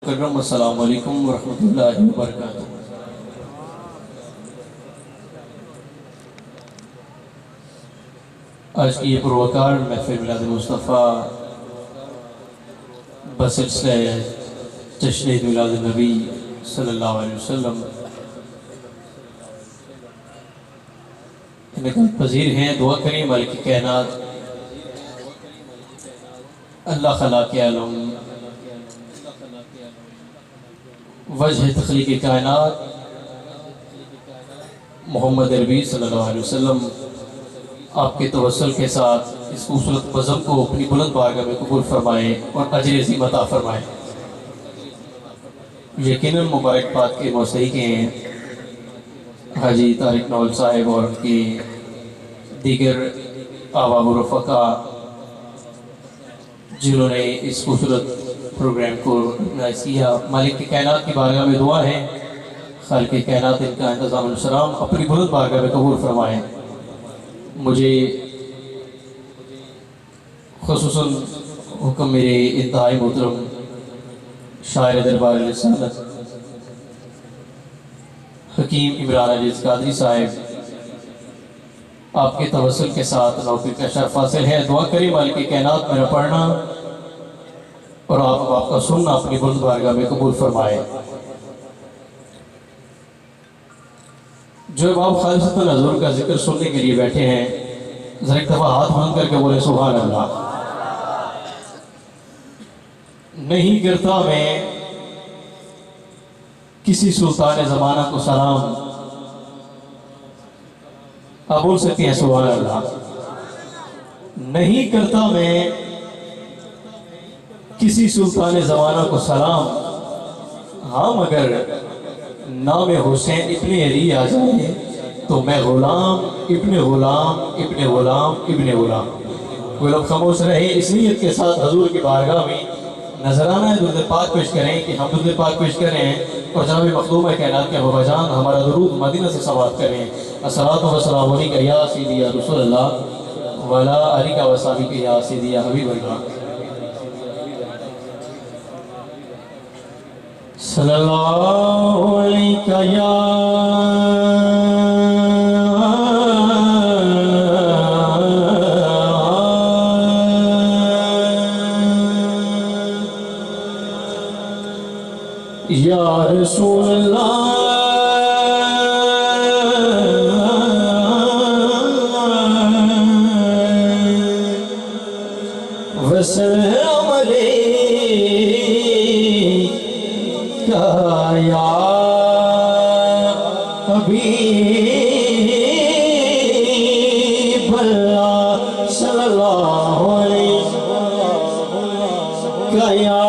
करम अस्सलाम वालेकुम वरहमतुल्लाहि वबरकातुहू। आज की ये पुरवकार महफिल मिलाद मुस्तफ़ा बसिलसिला जश्न ईद मिलाद नबी सल्लल्लाहु अलैहि वसल्लम इनका पजीर हैं। दुआ करें मालिक कायनात अल्लाह खला के आलम वजह तख्लीक़ कायनात मोहम्मद अरबी सल्लल्लाहु अलैहि वसल्लम आपके तवस्सुल के साथ इस खूबसूरत बज़म को अपनी बुलंद बारगाह में कबूल फरमाएँ और अजर अज़ीम अता फरमाएँ। यकीनन मुबारकबाद के मौसई के हैं हाजी तारिक नौल साहिब और उनके दीगर आवाब व रफ़क़ा जिन्होंने इस खूबसूरत प्रोग्राम को ऑर्गेनाइज़ किया। मालिक की कायनात की बारगाह में दुआ है खालिक की कायनात इनका इंतज़ाम सलाम अपनी बुलंद बारगाह में कबूल फरमाएँ। मुझे ख़ुसूसन हुक्म मेरे इंतहाई मोहतरम शायर दरबार रिसालत हकीम इमरान अजीज़ कादरी साहिब आपके तवस्सुल के साथ नौकरी का शर्फ हासिल है। दुआ करें मालिक की कायनात मेरा पढ़ना और आपका सुनना अपनी बुलंद बारगाह में कबूल फरमाए। जो आप खालिसतन हुज़ूर का जिक्र सुनने के लिए बैठे हैं जरा एक दफ़ा हाथ बुलंद करके बोले सुभान अल्लाह। नहीं करता मैं किसी सुल्तान ज़माना को सलाम, आप बोल सकते हैं सुभान अल्लाह। नहीं करता मैं किसी सुल्तान ज़माना को सलाम, हाँ मगर नाम हुसैन इब्ने अली आ जाए तो मैं गुलाम इब्ने गुलाम इब्ने गुलाम इब्ने गुलाम। वो लोग खामोश रहे इस नीयत के साथ हजूर की बारगाह में नजराना दुरूद पाक पेश करें कि हम दुरूद पाक पेश करें और जनाब मखदूम कायनात के बाबाजान हमारा दुरूद मदीना से समाप्त करें। अस्सलातु वस्सलामु अलैका या सय्यदी या रसूलल्लाह वला अलिका वसाबिका या सय्यदी या हबीबल्लाह सल्लल्लाहु अलैका या रसूलल्लाह वसल्लम अलैका या हबीबल्लाह सल्लल्लाहु अलैका या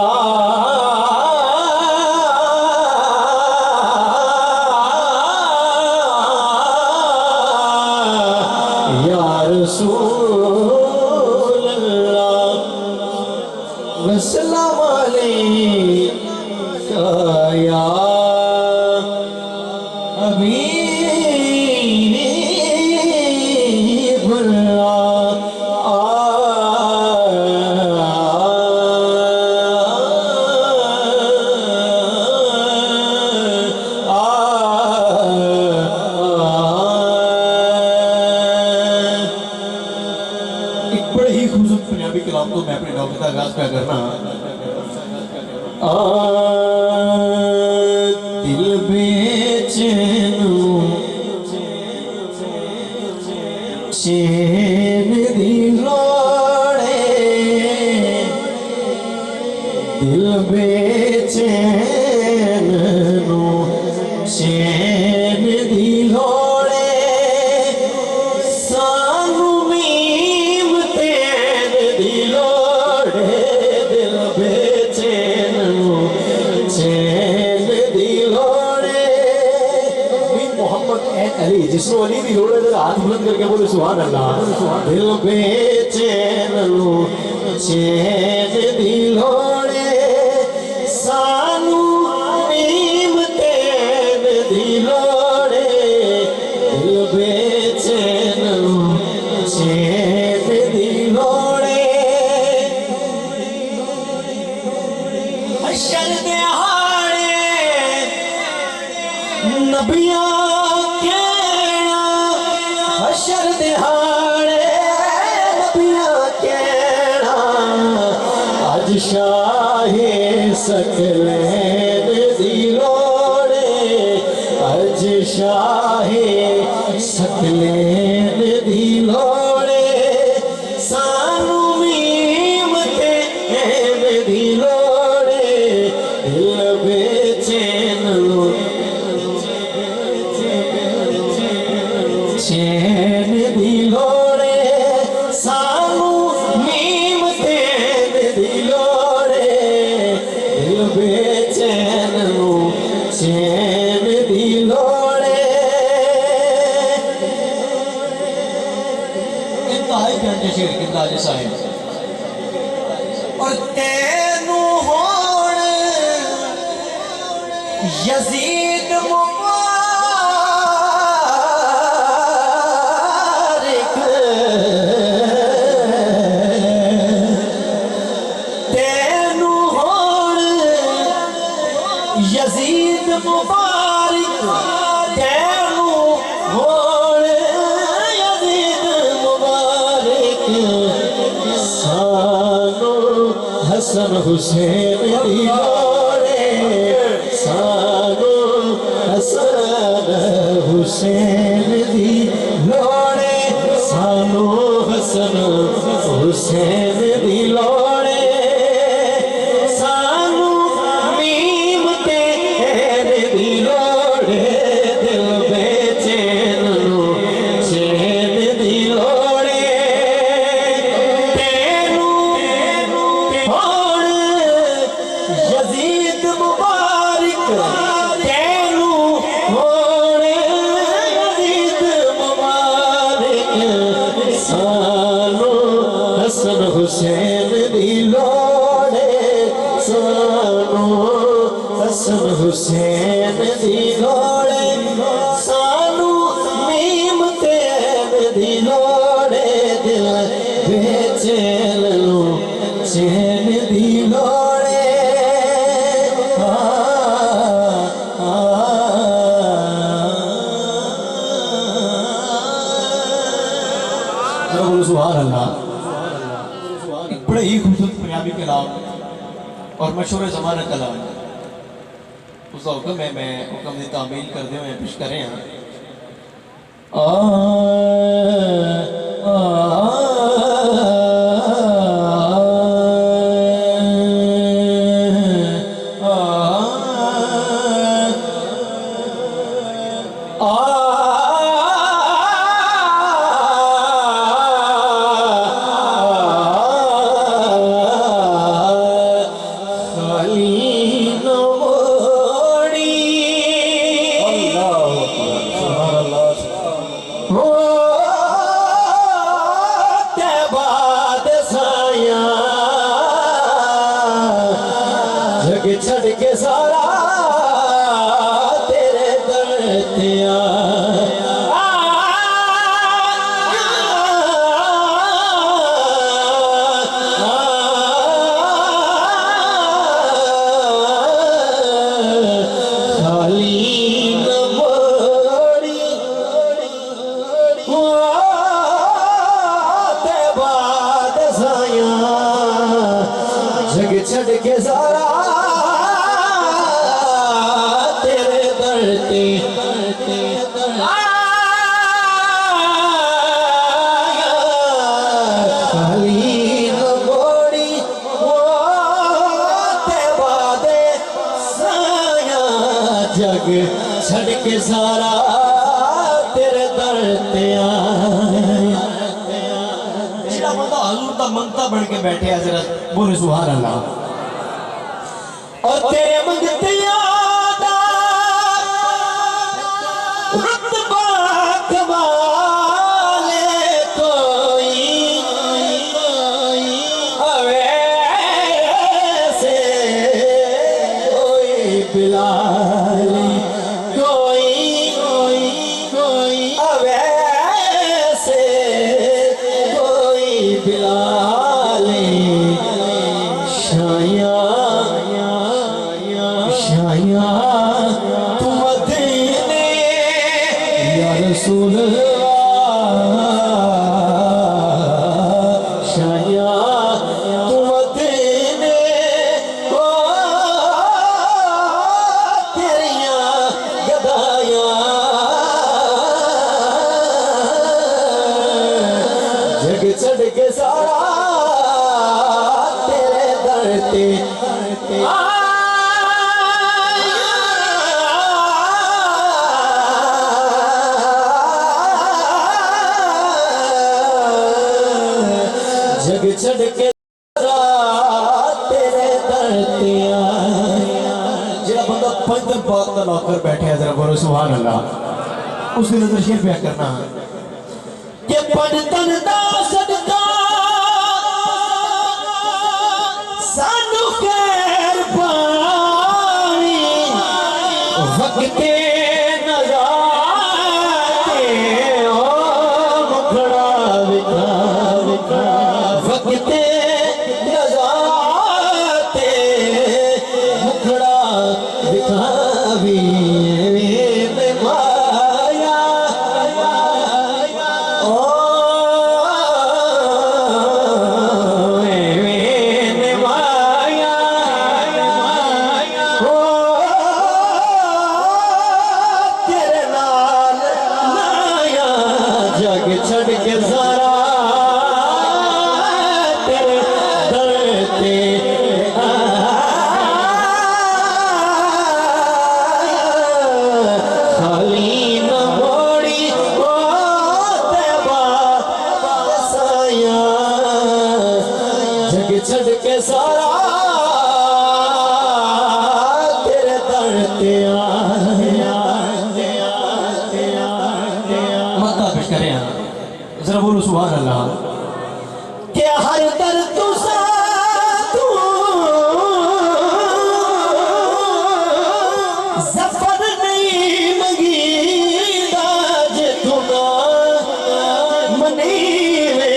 वसल्लम अलैका या एक बड़े ही खूबसूरत पंजाबी कलाम को मैं अपने डॉक्टर का आगाज क्या करना। दिल बेचैन चैन दी लोड़े, दिल बेचैन चैन दी लोड़े, सानू मीम तेन दी लोड़े, दिल बेचैन चैन दी लोड़े। मोहम्मद अली जिसको अली दी लोड़े जरा हाथ बुलंद करके बोले सुभान अल्लाह। दिल बेचैन चैन दी लोड़े, सानू मीम तेन दी लोड़े, दिल बेचैन चैन दी लोड़े। हशर दे नबिया के हशर दिहाड़े नबिया के आज शाहे सकलैन दी लोड़े आज शाहे सकलैन दी लोड़े सानू मीम ते दी लोड़े दिल बेचैन चैन दी लोड़े सानू मीम तेन दी लोड़े दिल बेचैन चैन दी लोड़े इंतहाई घंटे शेर की ताज साहिब और तेनू होण यजीद यजीद मुबारक तेनू होण यजीद मुबारक सानू हसन हुसैन दी लोड़े सानू हसन हुसैन दी लोड़े सानू हसन हुसैन दी लोड़े यजीद मुबारक तेनू होण यजीद मुबारक सानू हसन हुसैन दी लोड़े सानू हसन हुसैन दी लोड़े सानू मीम तेन दी लोड़े दिल बेचैन चैन दी लोड़े सुभान अल्लाह। बड़े ही खूबसूरत पंजाबी कलाम और मशहूर ज़माना कलाम उसका हुक्म है मैं हुक्म की तामील कर दे पेश करें छड़ के सारा तेरे दर ते खाली न मोड़ी ते बाद साया जग छड़ के सारा जग छड़ के सारा तेरे दर ते आया जिहड़ा बंदा हुजूर दा मंगता बन के बैठे हजरत बोले सुभान अल्लाह और तेरे मंगतिया दा रुतबा कमाले कोई अवैसे कोई बिलाल कोई अवैसे कोई बिलाल शाया शाया तू मदीने रसूल शाया तुम देने को तेरिया गदाया जग चढ़ के सारा तेरे दर ते जग चढ़ के तेरे दर ते जेड़ा बंदा पंज दिन पाक दा नौकर बैठे है जरा बोलो सुभान अल्लाह उसकी नजर शेर पे करना कि पंज दिन दा सदका सानू खैर पानी वक्ते नज़ारे ओ मुखड़ा विखा विखा वक्ते नज़ारे मुखड़ा विखावी माया ओ छड़ के सारा तेरे दर ते खाली न मोड़ी ओ तेबा साया जग छड़ के सारा तेरे दर ते मता पेश करें जरा बोलो सुभान अल्लाह के हर दर तुसा तू जफर नहीं मंगी दाज तुना मनी वे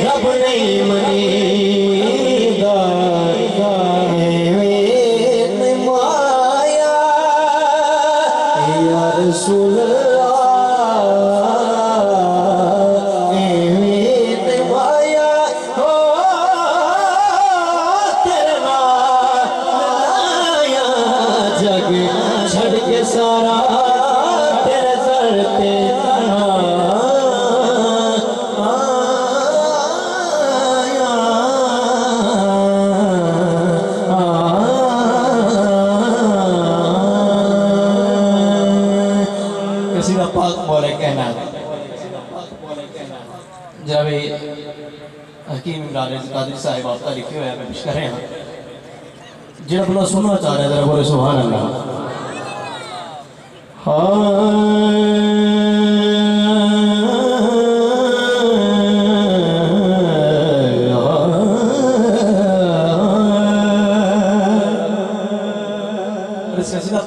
रब नहीं मनी माया या रसूल छड़ के सारा तेरे दर ते किसी का पाक बोले कहना जरा भी हकीम इमरान कादरी साहिब आपका लिखे हुए हैं पेश करें जिन्हें अपना सुनना चाह रहे हैं जरा बोले सुभान अल्लाह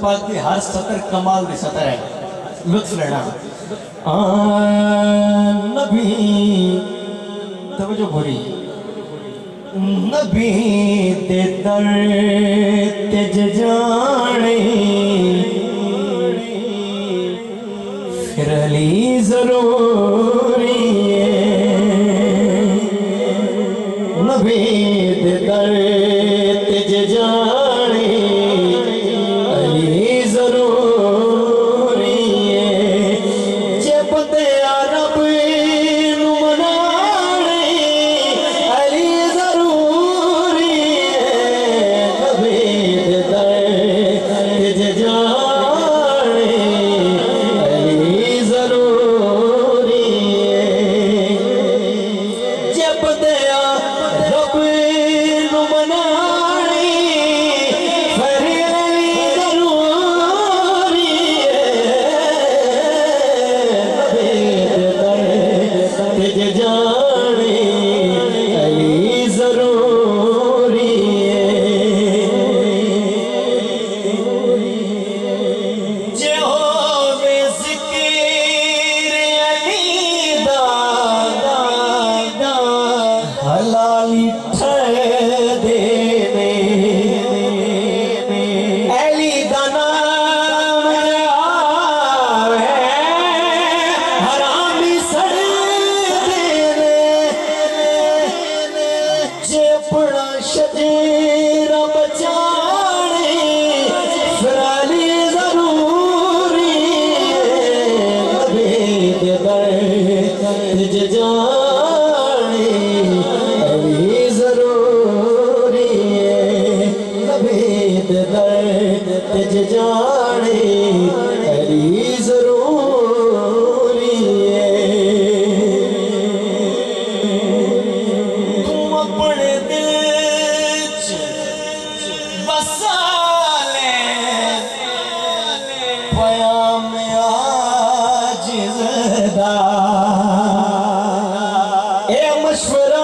पाक की हर सतर कमाल की सतर है लुत्फ लेना नबी तवज्जो भरी नबी ते दर तेज जाने फिर अली जरूरी नबी ते दर तेज जाने अली जरूरी जे बंदे रब नू मनाने अली जरूरी नबी ते दर तेज जाने अली जरूरी तिज जाने अली जरूरी है। तू अपने दिल च बसा ले पयाम आजिज़ दा ए मशवरा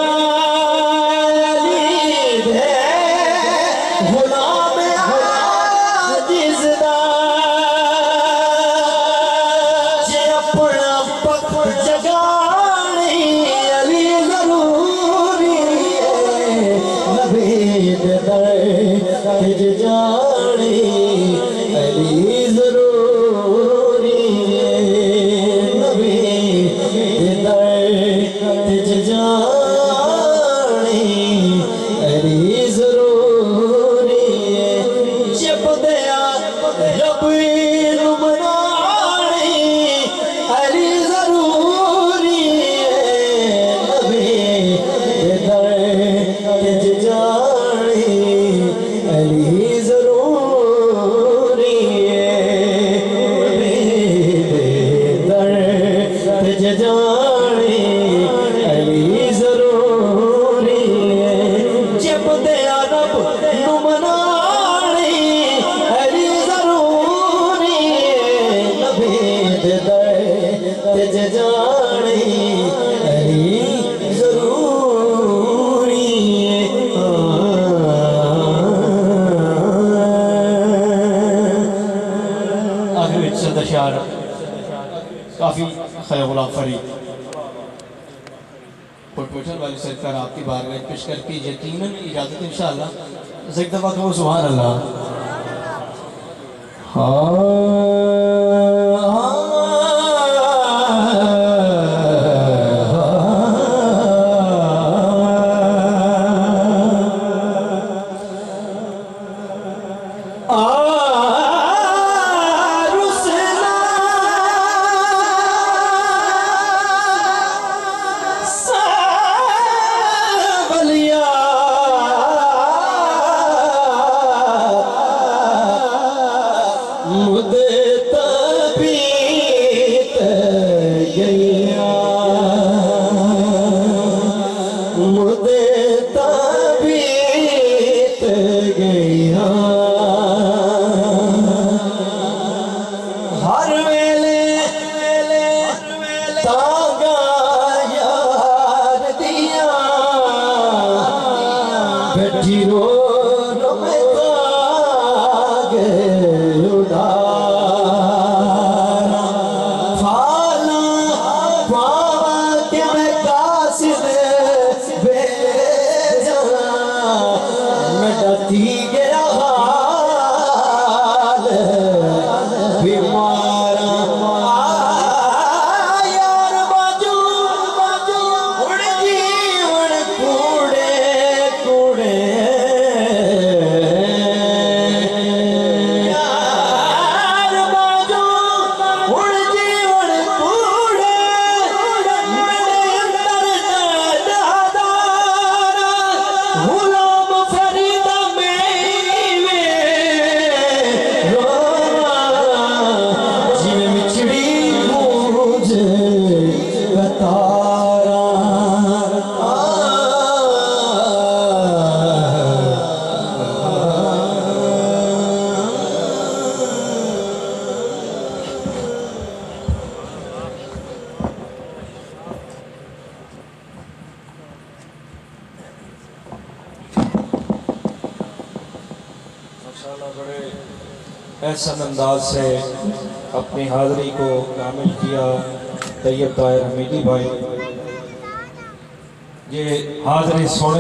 तिज जाने अली जरूरी है। नबी तिज जाने अली जरूरी है। जब दया रब मनाने अली जरूरी है। नबी तिज जाने अली जरूरी है। तिज जाने अली जरूरी है। जब दया रब नू मनाने अली जरूरी है। नबी तिज जाने अली जरूरी है। शार काफ़ी खैर गुलाम फरीद पुटपुटन वाली सरकार आपकी बारगाह में पेश करके यकीनन इजाज़त इंशाअल्लाह। एक दफ़ा कहो सुभान अल्लाह। हर वेले तागा यार दिया बैठी रो मैं ताग उड़ारा फाला पावा के मैं कासिद भेजा मैं डरती गया बड़े ऐसा अंदाज से अपनी हाज़िरी को कामिल किया तैयब ताहिर हमीदी भाई। ये हाज़िरी सोने